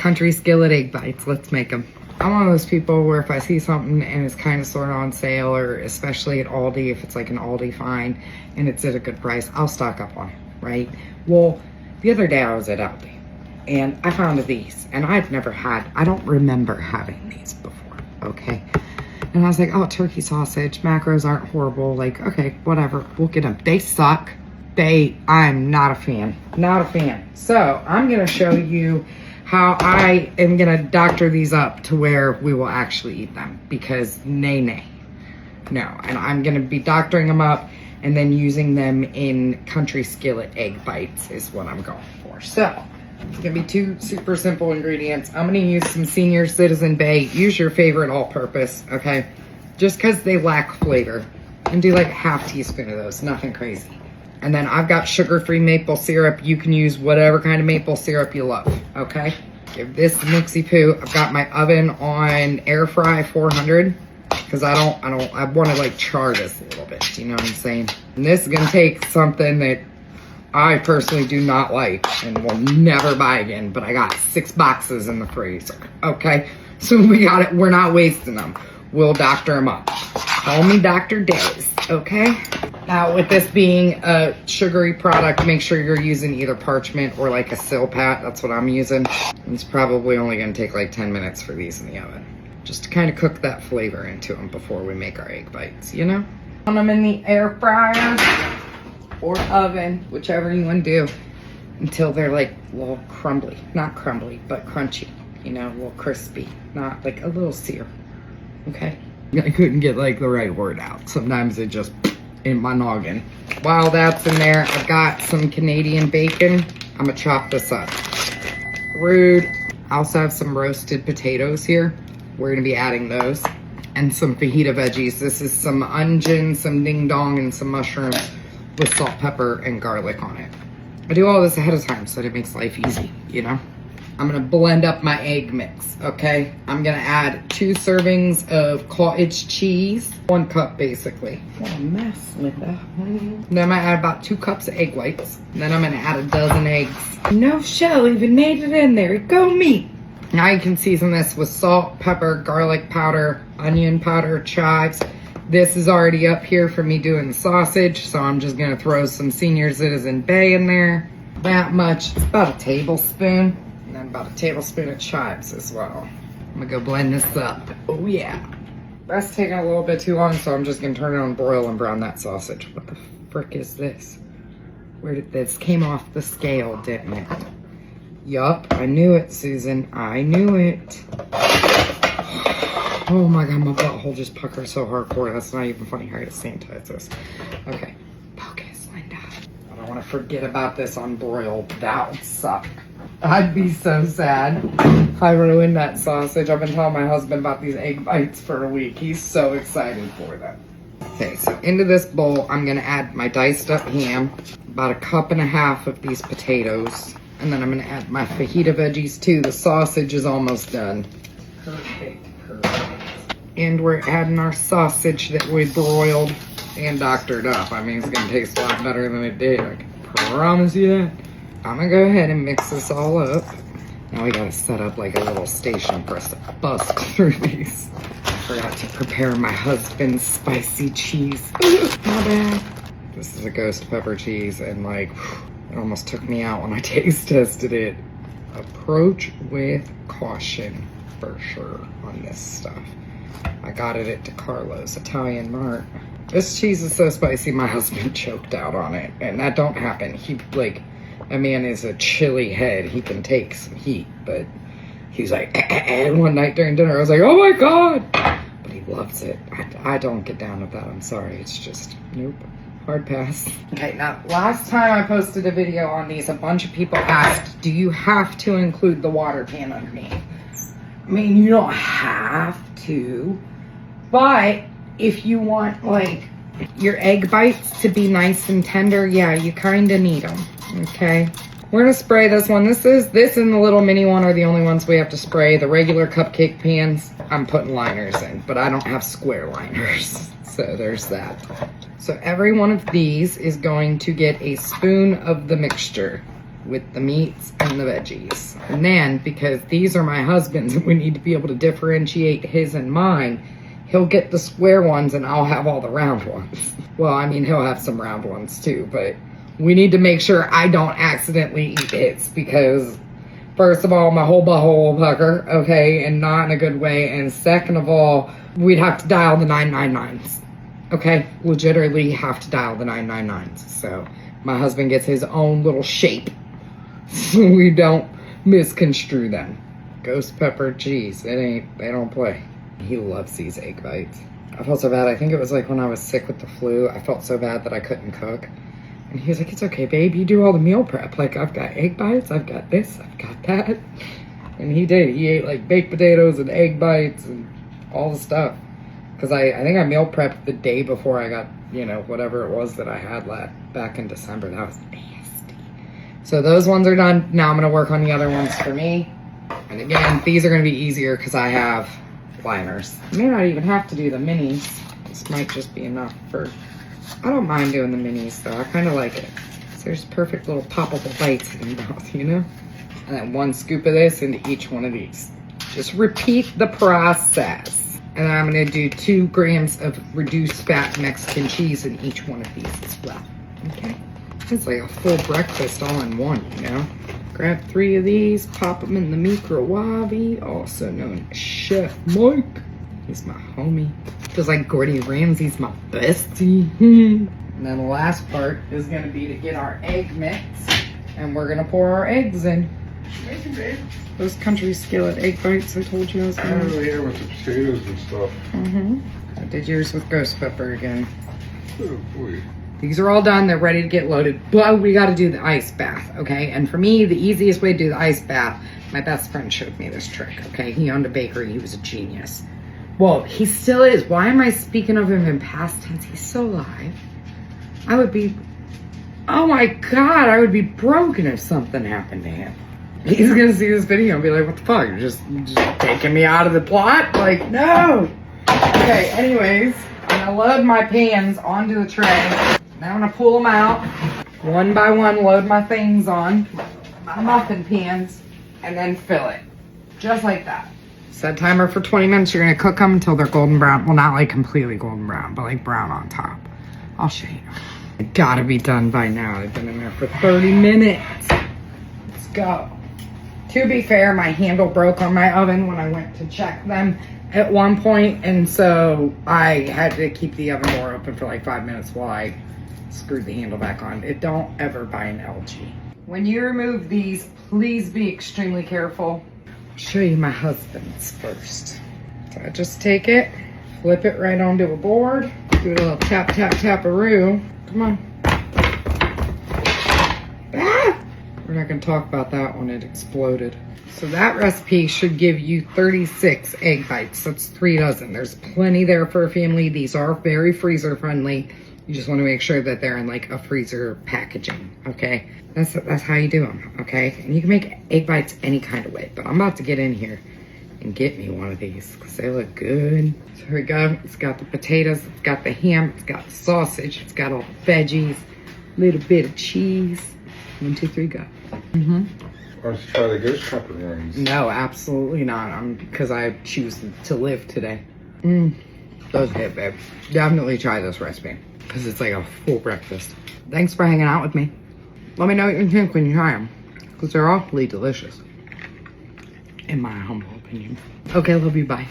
country skillet egg bites. Let's make them. I'm one of those people where if I see something and it's kind of sort of on sale, or especially at Aldi, if it's like an Aldi find and it's at a good price, I'll stock up on it, right? Well, the other day I was at Aldi and I found these, and I don't remember having these before, okay? And I was like, oh, turkey sausage, macros aren't horrible. Like, okay, whatever, we'll get them. They suck. I'm not a fan, not a fan. So I'm gonna show you how I am gonna doctor these up to where we will actually eat them, because no. And I'm gonna be doctoring them up and then using them in country skillet egg bites is what I'm going for. So it's gonna be 2 super simple ingredients. I'm gonna use some Senior Citizen Bay. Use your favorite all-purpose, okay? Just because they lack flavor. And do like a ½ teaspoon of those, nothing crazy. And then I've got sugar-free maple syrup. You can use whatever kind of maple syrup you love, okay? Give this a mixy poo. I've got my oven on air fry 400, because I want to like char this a little bit, you know what I'm saying? And this is gonna take something that I personally do not like and will never buy again, but I got 6 boxes in the freezer, okay? So we got it, we're not wasting them. We'll doctor them up. Call me Dr. Days, okay? Now, with this being a sugary product, make sure you're using either parchment or like a Silpat. That's what I'm using. It's probably only gonna take like 10 minutes for these in the oven, just to kind of cook that flavor into them before we make our egg bites, you know? Put them in the air fryer or oven, whichever you want to do, until they're like a little crumbly. Not crumbly, but crunchy, you know, a little crispy, not like a little sear, okay? I couldn't get like the right word out. Sometimes it just in my noggin. While that's in there, I've got some Canadian bacon. I'm gonna chop this up. Rude. I also have some roasted potatoes here. We're gonna be adding those. And some fajita veggies. This is some onion, some ding dong, and some mushrooms with salt, pepper, and garlic on it. I do all this ahead of time so that it makes life easy, you know? I'm gonna blend up my egg mix, okay? I'm gonna add 2 servings of cottage cheese, 1 cup basically. What a mess with that. Then I'm gonna add about 2 cups of egg whites. And then I'm gonna add a dozen eggs. No shell even made it in there. Go me. Now you can season this with salt, pepper, garlic powder, onion powder, chives. This is already up here for me doing the sausage, so I'm just gonna throw some Senior Citizen Bay in there. That much, it's about a tablespoon. And then about a tablespoon of chives as well. I'm gonna go blend this up. Oh yeah. That's taking a little bit too long, so I'm just gonna turn it on broil and brown that sausage. What the frick is this? Where did this came off the scale, didn't it? Yup, I knew it, Susan. I knew it. Oh my god, my butthole just puckers so hardcore. That's not even funny. I gotta sanitize this. Okay, focus, Linda. I don't want to forget about this on broil. That would suck. I'd be so sad if I ruined that sausage. I've been telling my husband about these egg bites for a week. He's so excited for them. Okay, so into this bowl, I'm gonna add my diced up ham, about 1.5 cups of these potatoes, and then I'm gonna add my fajita veggies too. The sausage is almost done. Perfect. And we're adding our sausage that we broiled and doctored up. I mean, it's gonna taste a lot better than it did. I can promise you that. I'm gonna go ahead and mix this all up. Now we gotta set up like a little station for us to bust through these. I forgot to prepare my husband's spicy cheese. My bad. This is a ghost pepper cheese, and like, it almost took me out when I taste tested it. Approach with caution for sure on this stuff. I got it at DeCarlo's Italian Mart. This cheese is so spicy, my husband choked out on it, and that don't happen. He like, a man is a chilly head. He can take some heat, but he's like, and one night during dinner, I was like, oh my god! But he loves it. I don't get down with that. I'm sorry. It's just, nope. Hard pass. Okay, now, last time I posted a video on these, a bunch of people asked, do you have to include the water pan underneath? I mean, you don't have to, but if you want, like, your egg bites to be nice and tender, yeah, you kind of need them, okay? We're gonna spray this one. This and the little mini one are the only ones we have to spray. The regular cupcake pans, I'm putting liners in, but I don't have square liners, so there's that. So every one of these is going to get a spoon of the mixture, with the meats and the veggies. And then, because these are my husband's and we need to be able to differentiate his and mine, he'll get the square ones and I'll have all the round ones. Well, I mean, he'll have some round ones too, but we need to make sure I don't accidentally eat his, because first of all, my whole butthole will pucker, okay, and not in a good way. And second of all, we'd have to dial the 999s, okay? Legitimately have to dial the 999s. So my husband gets his own little shape so we don't misconstrue them. Ghost pepper cheese, they don't play. He loves these egg bites. I felt so bad. I think it was like when I was sick with the flu. I felt so bad that I couldn't cook. And he was like, it's okay, babe. You do all the meal prep. Like, I've got egg bites. I've got this. I've got that. And he did. He ate, like, baked potatoes and egg bites and all the stuff. Because I think I meal prepped the day before I got, you know, whatever it was that I had back in December. That was nasty. So those ones are done. Now I'm going to work on the other ones for me. And again, these are going to be easier because I have liners. I may not even have to do the minis. This might just be enough for... I don't mind doing the minis though. I kind of like it. So there's perfect little poppable bites in your mouth, you know? And then 1 scoop of this into each one of these. Just repeat the process. And then I'm going to do 2 grams of reduced fat Mexican cheese in each one of these as well. Okay? It's like a full breakfast all in one, you know? Grab 3 of these, pop them in the microwave, also known as Chef Mike. He's my homie. Just like Gordon Ramsay's my bestie. And then the last part is going to be to get our egg mix. And we're going to pour our eggs in. Those country skillet egg bites I told you I was going to do. Here with the potatoes and stuff. I did yours with ghost pepper again. Oh boy. These are all done. They're ready to get loaded. But we got to do the ice bath, okay? And for me, the easiest way to do the ice bath, my best friend showed me this trick, okay? He owned a bakery. He was a genius. Well, he still is. Why am I speaking of him in past tense? He's still alive. I would be... Oh my God, I would be broken if something happened to him. He's going to see this video and be like, what the fuck? You're just taking me out of the plot? Like, no. Okay, anyways, I'm going to load my pans onto the tray. Now I'm going to pull them out. One by one, load my things on. My muffin pans. And then fill it. Just like that. Set timer for 20 minutes. You're going to cook them until they're golden brown. Well, not like completely golden brown, but like brown on top. I'll show you. It gotta be done by now. I've been in there for 30 minutes. Let's go. To be fair, my handle broke on my oven when I went to check them at one point, and so I had to keep the oven door open for like 5 minutes while I screwed the handle back on. Don't ever buy an LG. When you remove these, please be extremely careful. I'll show you my husband's first. So I just take it, flip it right onto a board, do a little tap, tap, tap-a-roo. Come on. Ah! We're not going to talk about that when it exploded. So that recipe should give you 36 egg bites. That's 3 dozen. There's plenty there for a family. These are very freezer friendly. You just want to make sure that they're in like a freezer packaging, okay? That's how you do them, okay? And you can make egg bites any kind of way. But I'm about to get in here and get me one of these because they look good. So here we go. It's got the potatoes, it's got the ham, it's got the sausage, it's got all the veggies, a little bit of cheese. 1, 2, 3, go. Why don't you try the ghost pepper ones? No, absolutely not. Because I choose to live today. Those hit, babe. Definitely try this recipe because it's like a full breakfast. Thanks for hanging out with me. Let me know what you think when you try them because they're awfully delicious. In my humble opinion. Okay, love you, bye.